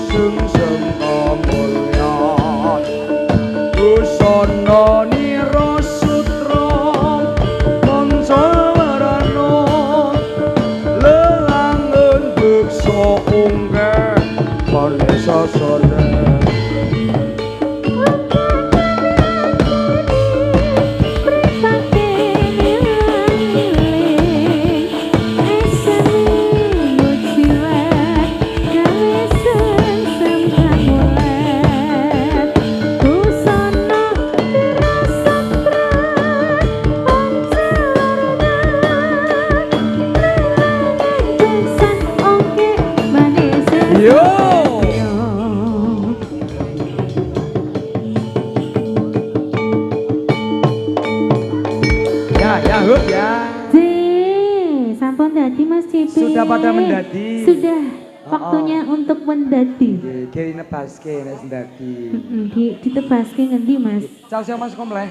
sungseng kamulyan busana nira sutra pancawarana lelangun beksa ungkeh manesa sane Sudah pada mendadi. Sudah. Waktunya untuk mendadi. Kiri nebaske nek ndadi. Ditebaske ngendi, Mas? Caos Mas kompleh.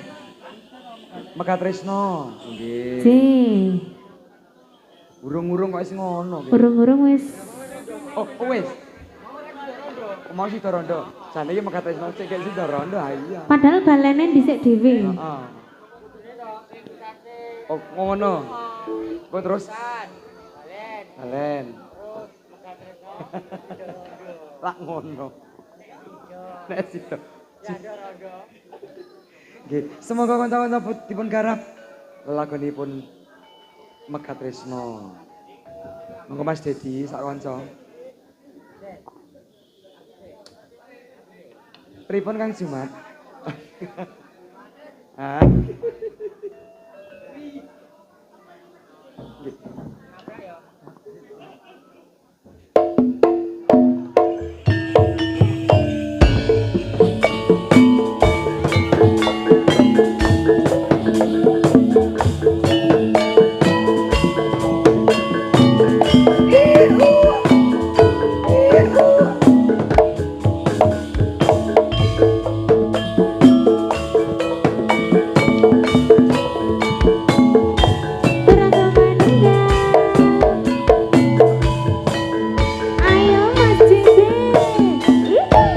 Mekat Tresno. Nggih. Urung-urung kok wis ngono. Urung-urung wis. Oh, wis. Mau sida rondo. Jane iki Mekat Tresno cek sida rondo iya. Padahal balene dhisik dhewe. Heeh. Oh, ngono. Kok terus? Balen. Lak ngono. Nek sida. Nggih, semoga kanca-kanca dipun garap lelagonipun Mekat Tresno. Monggo Mas Dedi sak kanca. Pripun Kang Jumat? Ah.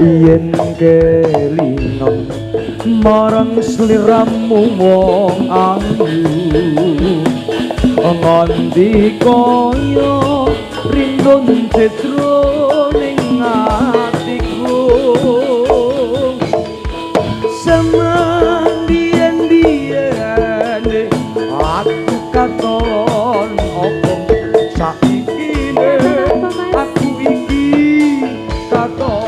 Yen kelingan marang sliramu wong ayu nganti kaya rindun citra ning atiku samandien-dien aku katon opo saiki aku iki katon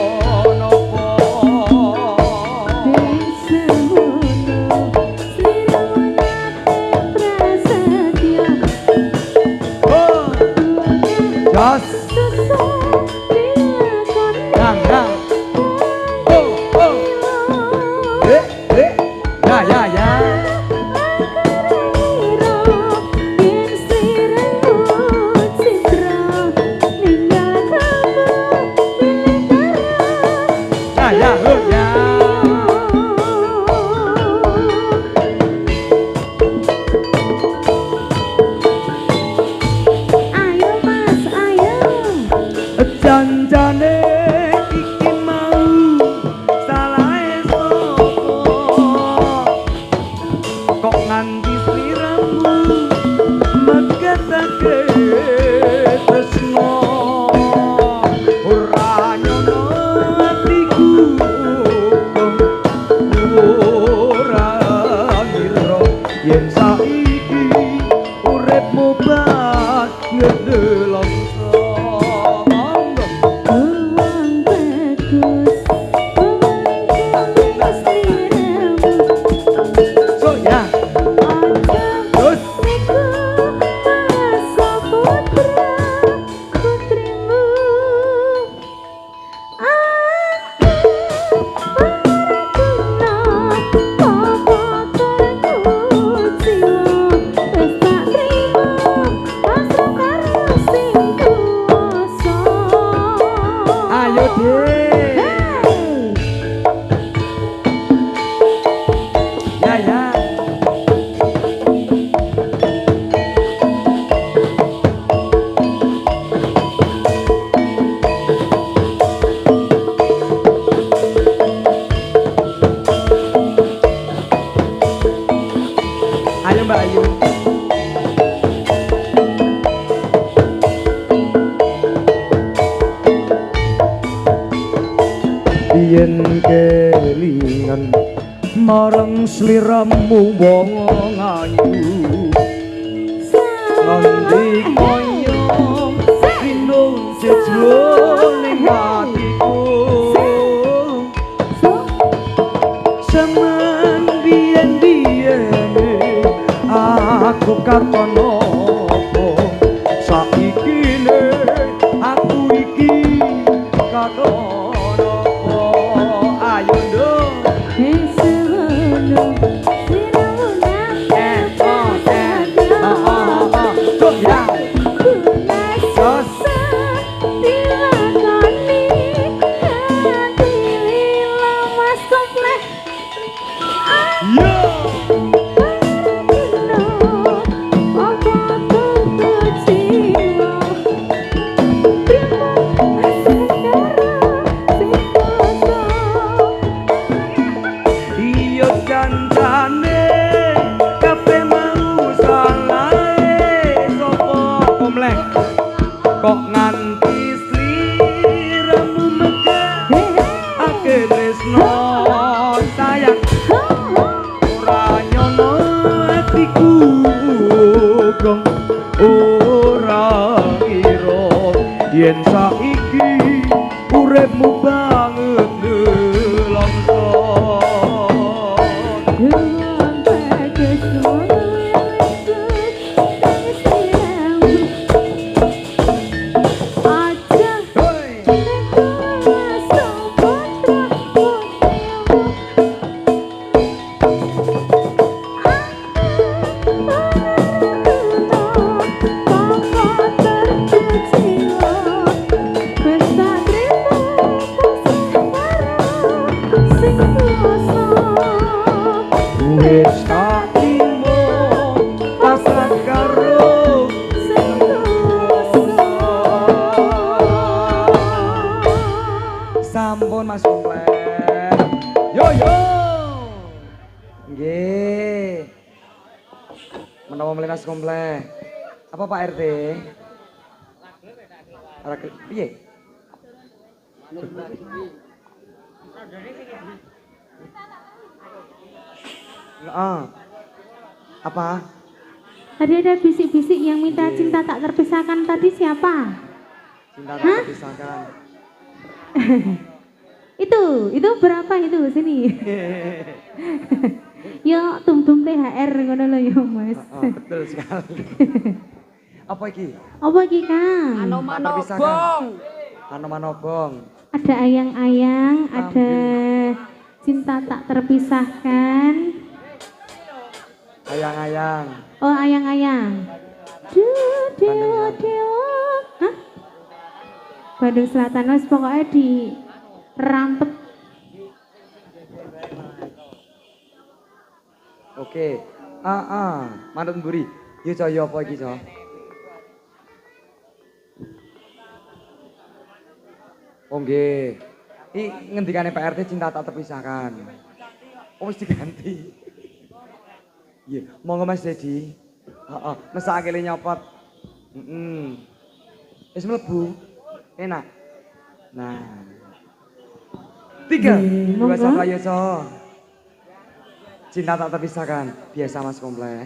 yen kelingan marang sliramu wong ayu ngendi koyo sinun sejroning atiku semen biyen-biyene aku katono saiki ne aku iki katono ayo nduk kok nganti sliramu megah ake tresno sayang ora nyono atiku gong ora kira yen saiki uripmu banget nelongso sampun Mas Komplek. Yo yo. Nggih. Menawa meli Mas Komplek. Apa Pak RT? Ora piye? Apa? Tadi ada bisik-bisik yang minta cinta tak terpisahkan tadi siapa? Cinta tak terpisahkan. itu berapa itu sini? Yo tum-tum THR ngono lho yo Mas. Betul sekali. Apa iki? Apa iki Kang? Anomanobong. Ada ayang-ayang, ada cinta tak terpisahkan. Ayang-ayang. Oh ayang-ayang. Dewa. Hah? Bandung Selatan wis pokoknya di rantep. Oke. Manut mburi. Yo caya apa iki, Cok? Oh nggih. Iki ngendikane Pak RT cinta tak terpisahkan. Oh wis diganti. Iya, monggo Mas Dedi. Heeh, mesake le nyopot. Wis mlebu. Enak. Nah. 3 2 1 ayo so. Cinta tak terpisahkan. Biasa Mas Komplek.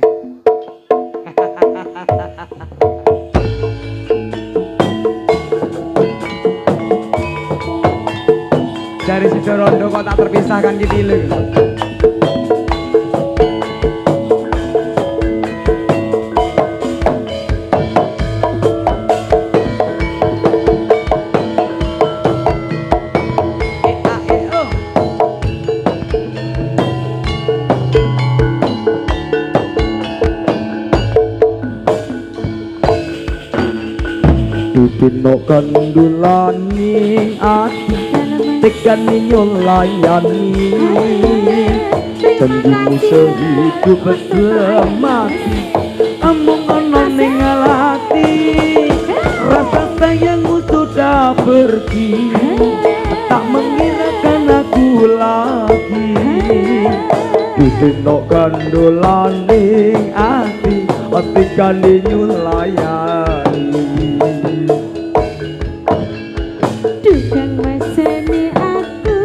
Dari Sidorondo kok tak terpisahkan gitu lho. Dino kandulani ati tekani nyolayani janjimu sehidup semati amung ana ning ati rasa sayangmu sudah pergi tak mengirakan aku lagi dino kandulani ati tekani nyolayani Tukang meseni aku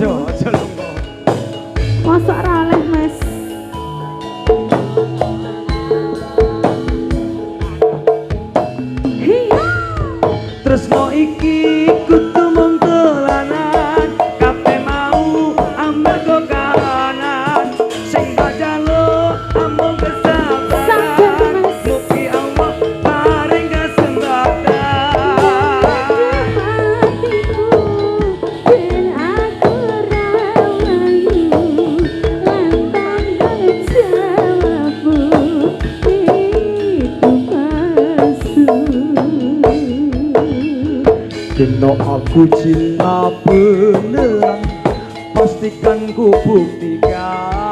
aja lunga. Mosok ra oleh, Mas. Hiya. Tresno iki kudu mung dolanan, kabeh mau amarga kahanan. Sing tak jaluk amung kesabaran, mugi Allah paring kesempatan. Dino aku cinta beneran, pastikan ku buktikan.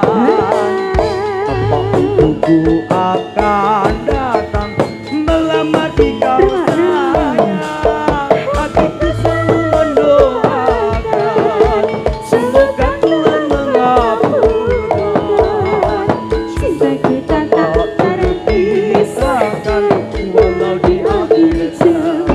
Tempat ibuku akan datang melamar di kau sayang. Hatiku selalu mendoakan, semoga Tuhan mengabulkan. Cinta kita tak terpisahkan, walau di akhir zaman.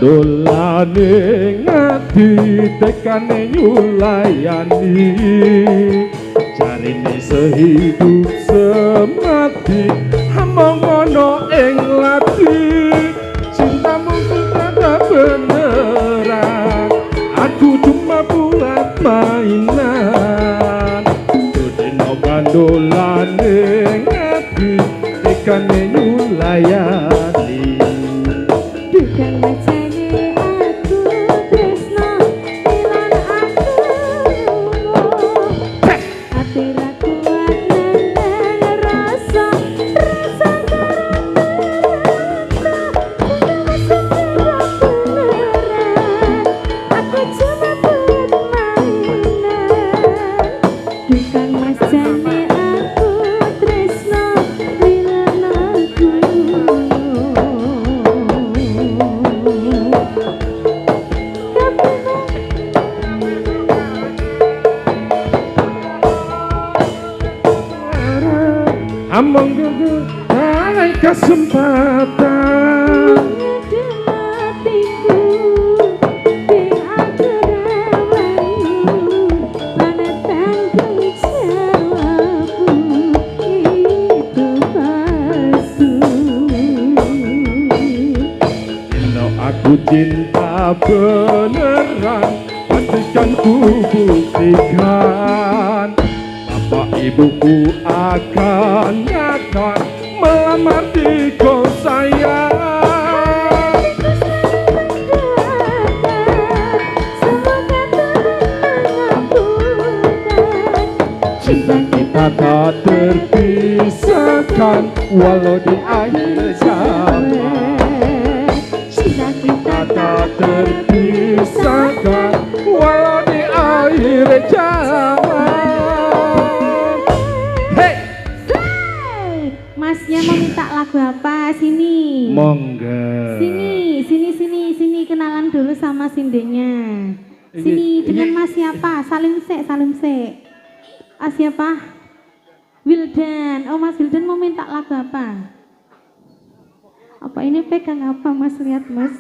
Dolane ngati tekane nyulayani, jarine sehidup semati among ono ing lati. Cintamu tidak beneran, aku cuma buat mainan. Dodino bandolane ngati tekane nyulayani. Bukan macam among gugu dalam kesempatan hatiku di akhiramu mana tanggung jawabmu itu palsu. Kalau aku cinta beneran, pastikan ku buktikan. Bapak ibuku akan datang melamar di kau sayang. Semoga Tuhan mengabulkan. Cinta kita tak terpisahkan walau di akhir zaman. Cinta kita tak terpisahkan walau di akhir zaman. Masnya mau minta lagu apa? Sini. Monggo. Sini kenalan dulu sama sindenya. Sini dengan Mas siapa? Salim sek. Siapa? Wildan. Oh, Mas Wildan mau minta lagu apa? Apa ini pegang apa, Mas? Lihat, Mas.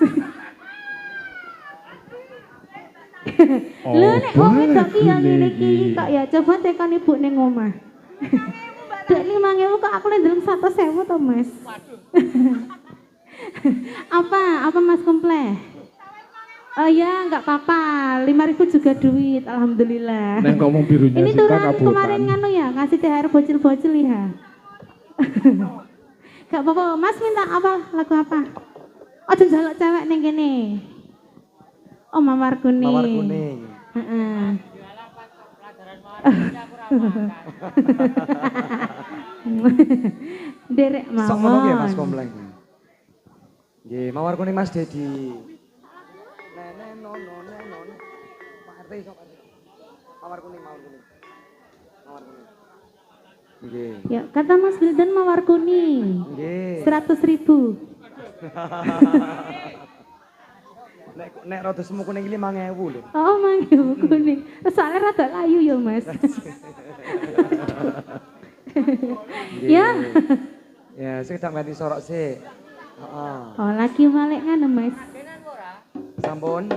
Lho nek wong wedok ki yang ngene iki kok ya coba tekan ibu ning omah. Dek 5.000 kok aku ndeleng 100.000 to, Mas. Apa Mas kompleh? Oh ya, enggak apa-apa. 5.000 juga duit, alhamdulillah. Nek ngomong birunya ini turun kemarin nganu ya, ngasih THR bocil-bocil ya. Enggak apa-apa, Mas minta apa? Lagu apa? Aja njaluk cewek ning kene. Oh, Mawar Kuning. Mawar Kuning. Heeh. Derek mawon. Sok ngono nggih Mas kompleng. Nggih, Mawar Kuning Mas Dedi. Pak RT iso Pak. Mawar kuning. Nggih. Ya, kata Mas Wildan mawar kuning. Nggih. 100.000. Nek rada semu kuning iki 5.000 lho. Oh, mangga kuning. Soalnya rada layu ya, Mas. Ya. Ya, sekedap ganti sorok sih. Heeh. Oh, lagi malek ngono, Mas. Sampun.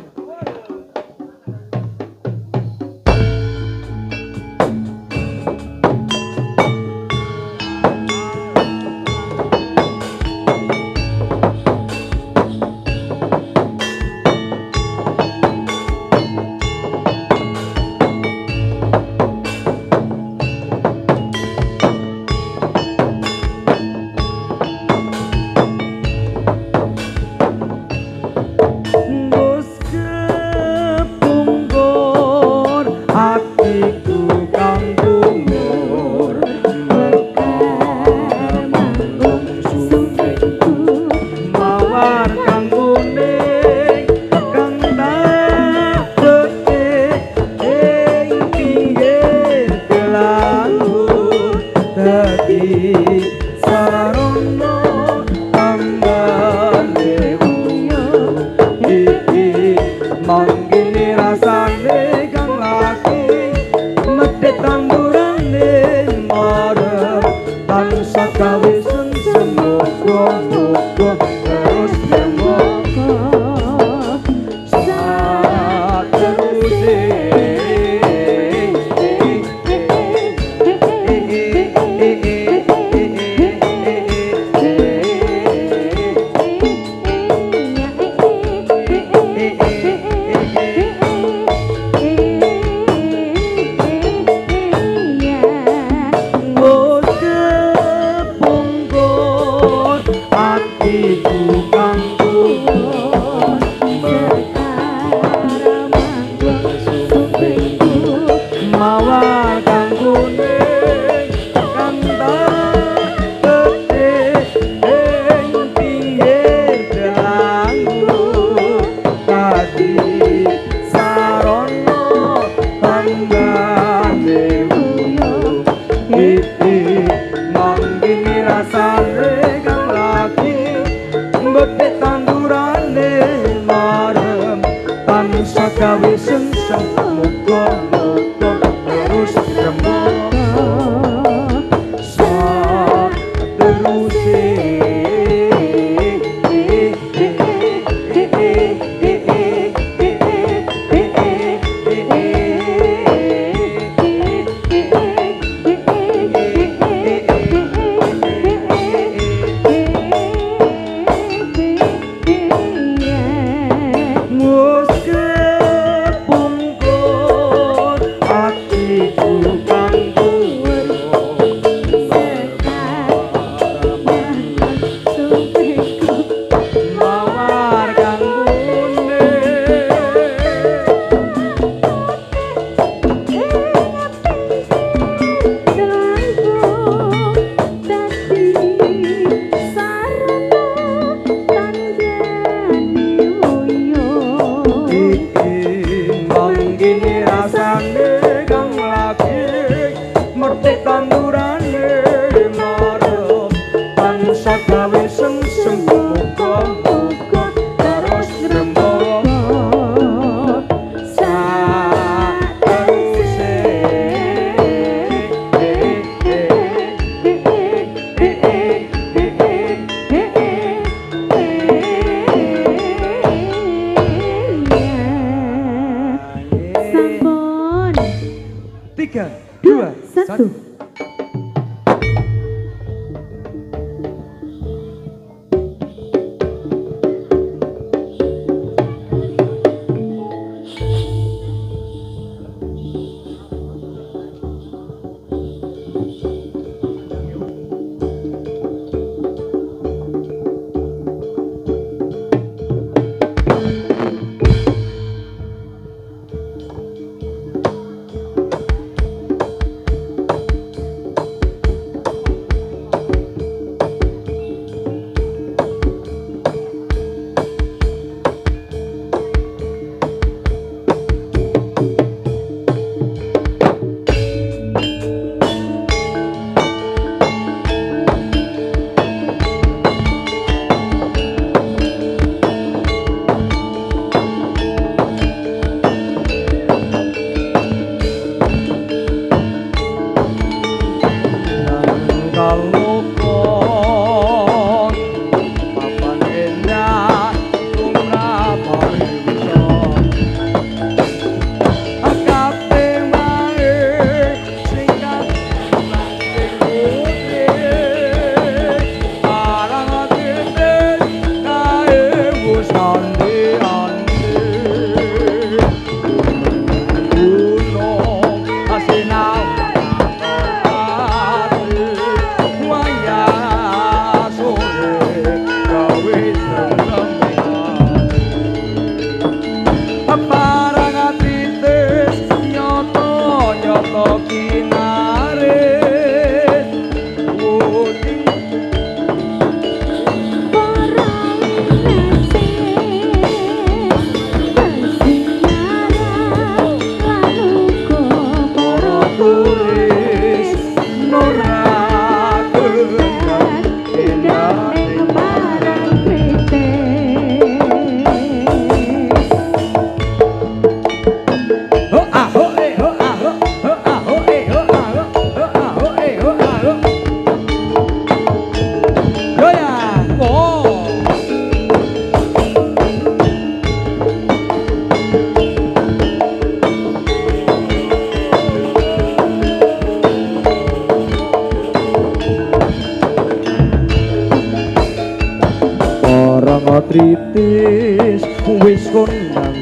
patritis wis kondang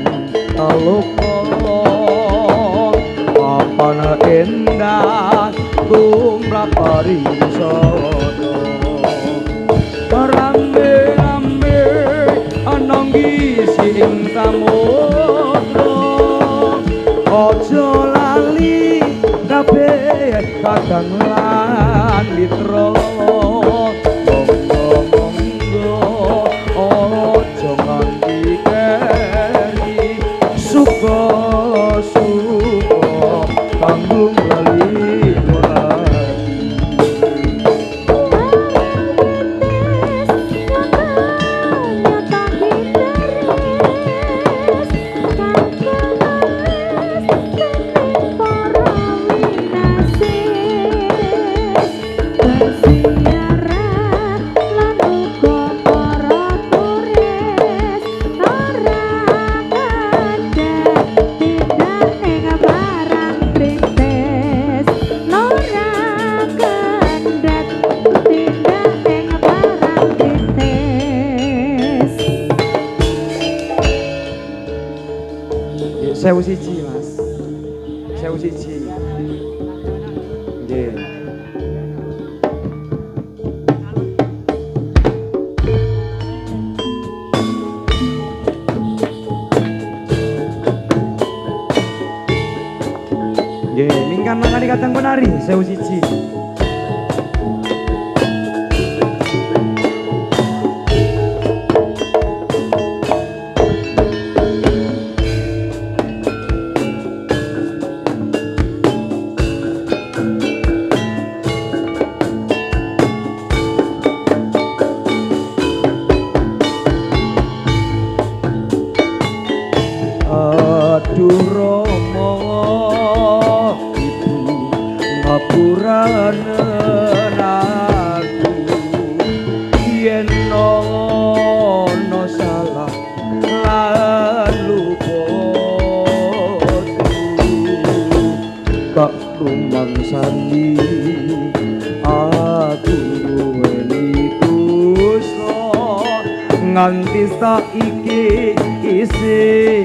aloka papana endah tumrap pariwisata rambe-rambe ana ngisi ing samudra aja lali kabeh kadang lan mitra aja nganti keri suka-suka panggung lali Sewu siji mas, sewu siji. Nggih. Nggih, mingkan mangani kadang penari sewu siji. Nganti saiki isih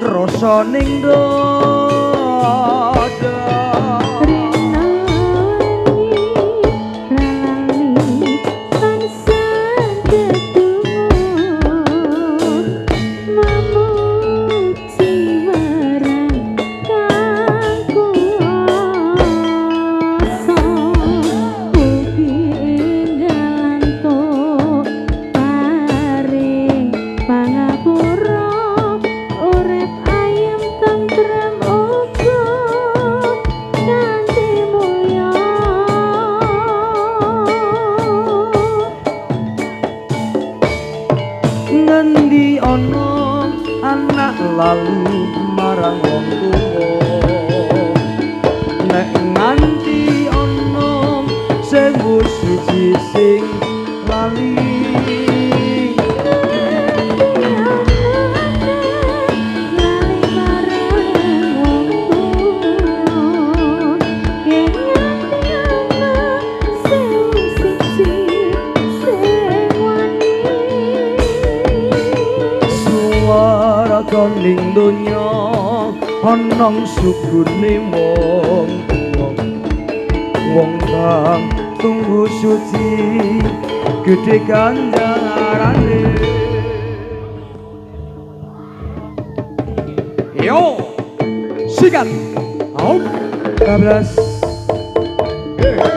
krasa ning dada lalu marang wong tuwa nek nganti ana sewu siji sing lali ning donya ana sugune wong kang tunggu suci gedhe ganjarane yo sikat out 12 ya.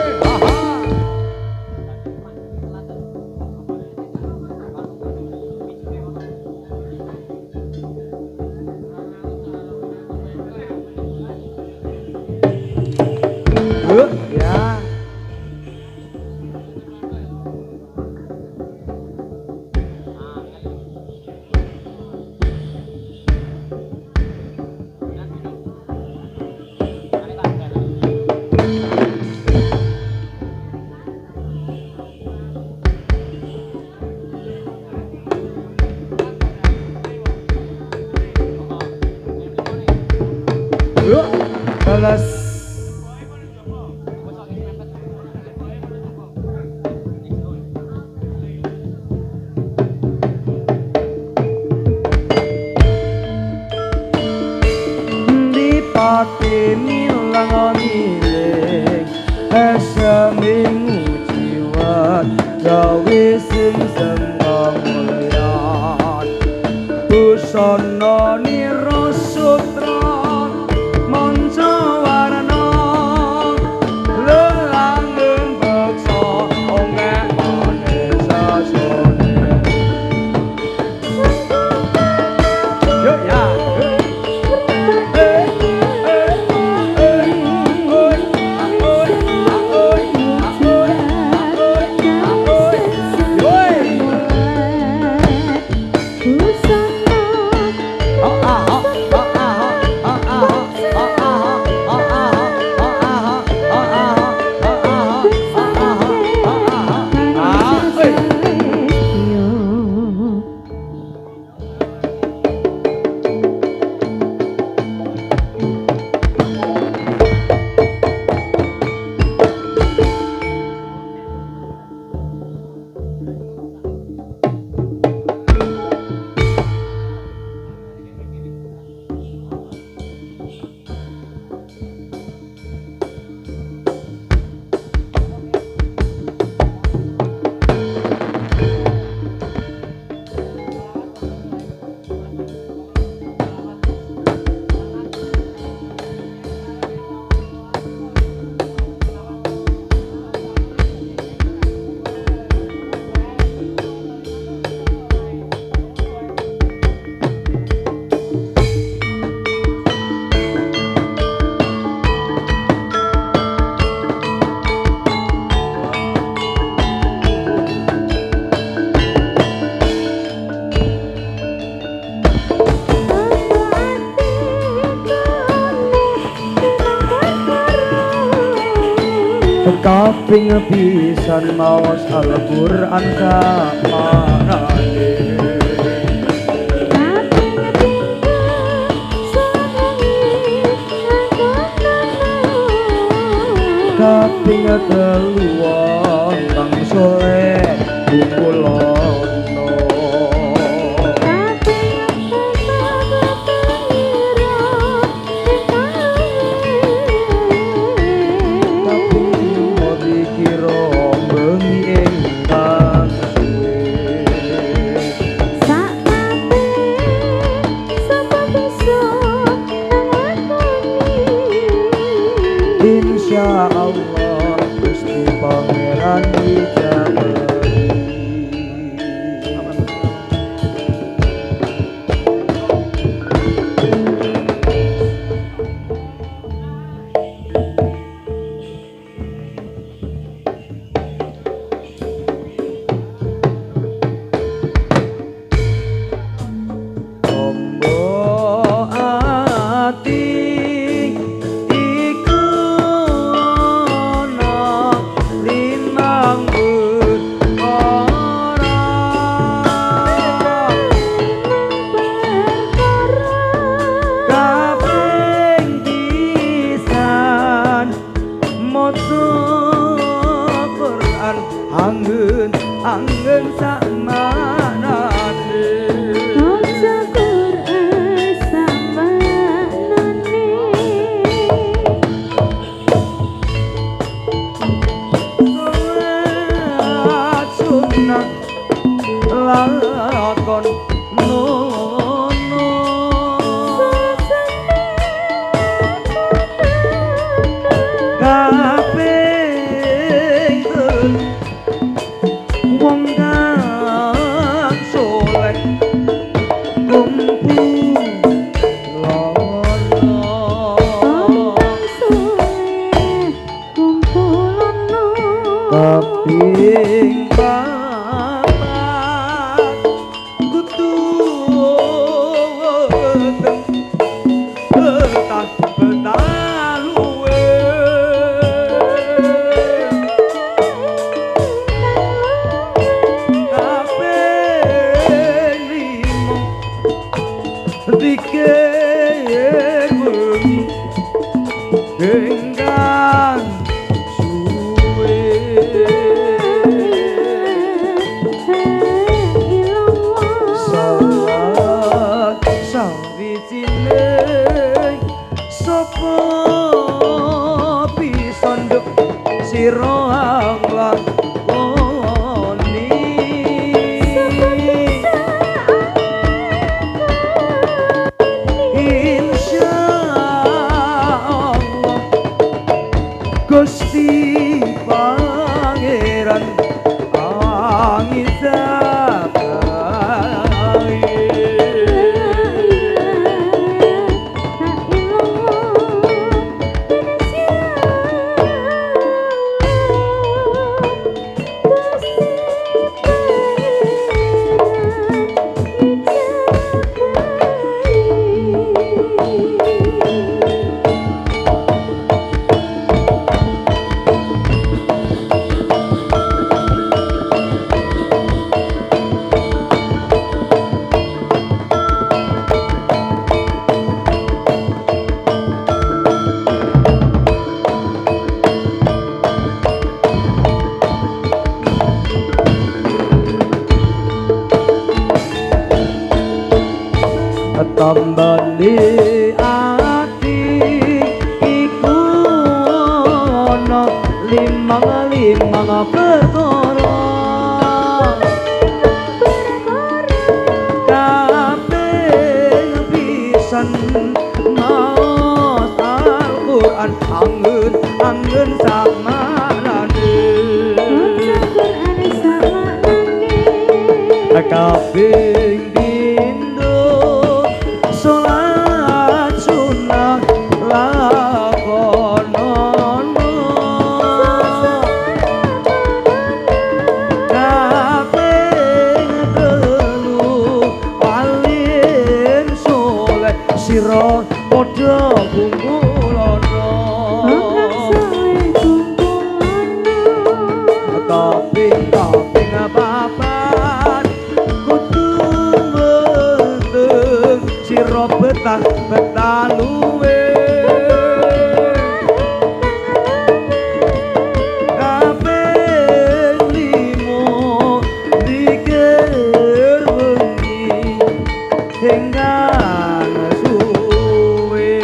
Balas ati milang miling seminggu jiwa gawe sing mulyan busana nira sutra manca warna lelangen beksa ongek manesasone yo ya kaping pisan maos Al-Qur'an samarane kaping telu wong soleh kumpulono Insya Allah Gusti Pangeran dijabari. Anggen sakmanane maca Qur'an sakmanane salat sunat lakon nono kaping wong kang soleh kumpulono kaping papat kudu weteng betah betaluwe dikir bengi enggan suwe salat sawijine Sopo bisa nduk sira lakoni insyaallah Gusti Pangeran tambani ati iku ana limang perkara kabeh pisan maos Al-Qur'an anggen samarane kabeh sholat sunnah lakonono kabeh telu alim soleh sira padha kumpulono kaping papat kudu mendeng sira betah luwe kabeh limo dikir wengi enggang suwe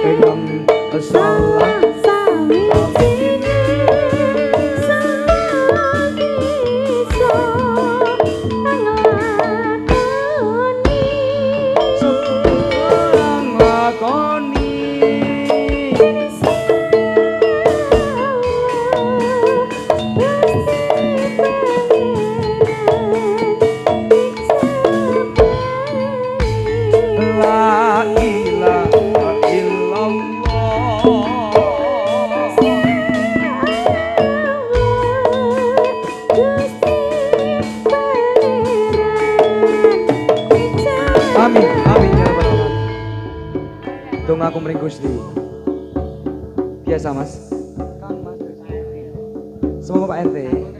enggang salah Amin, amin ya rabbal alamin. Tunggu aku mring Gusti. Biasa Mas. Semoga Pak RT